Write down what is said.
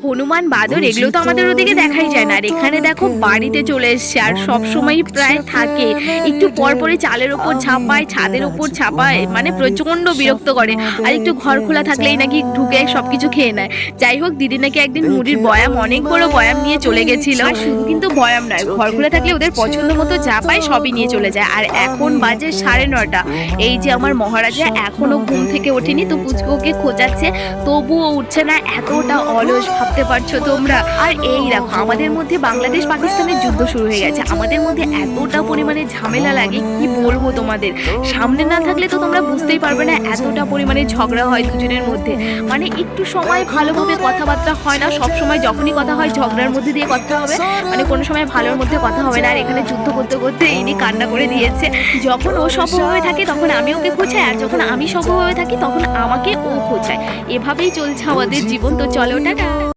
হনুমান, বাদর এগুলো তো আমাদের ওদিকে দেখাই যায় না। আর এখানে দেখো বাড়িতে চলে এসছে, আর সব সময় প্রায় থাকে। একটু পর পরে চালের ওপর ঝাঁপায়, ছাদের ওপর ছাপায়, মানে প্রচন্ড বিরক্ত করে। আর একটু ঘর খোলা থাকলেই নাকি ঢুকে সবকিছু খেয়ে নেয়। যাই হোক, দিদি নাকি একদিন মুড়ির বয়াম, অনেক বড় বয়াম নিয়ে চলে গেছিল। আর শুধু কিন্তু বয়াম নয়, ঘর খোলা থাকলে ওদের পছন্দ মতো যা পায় সবই নিয়ে চলে যায়। আর এখন বাজে 9:30। এই যে আমার মহারাজা এখনো ঘুম থেকে ওঠেনি, তো পুচকু ওকে খোঁজাচ্ছে, তবুও উঠছে না। এতটা অলস, ভাবতে পারছো তোমরা? আর এই দেখো, আমাদের মধ্যে বাংলাদেশ পাকিস্তানের যুদ্ধ শুরু হয়ে গেছে। আমাদের মধ্যে এতটা পরিমাণে ঝামেলা লাগে, কি বলবো তোমাদের। সামনে না থাকলে তো তোমরা বুঝতেই পারবে না এতটা পরিমাণে ঝগড়া হয় দুজনের মধ্যে। মানে একটু সময় ভালোভাবে কথাবার্তা হয় না, সব সময় যখনই কথা হয় ঝগড়ার মধ্যে দিয়ে কথা হবে, মানে কোনো সময় ভালোর মধ্যে কথা হবে না। আর এখানে যুদ্ধ করতে করতে ইনি কান্না করে দিয়েছে। যখন ও সফলভাবে থাকে তখন আমি ওকে খোঁচাই, আর যখন আমি সফলভাবে থাকি তখন আমাকে ও খোঁচায়। এভাবেই চলছে আমাদের জীবন। তো চলো, টাটা।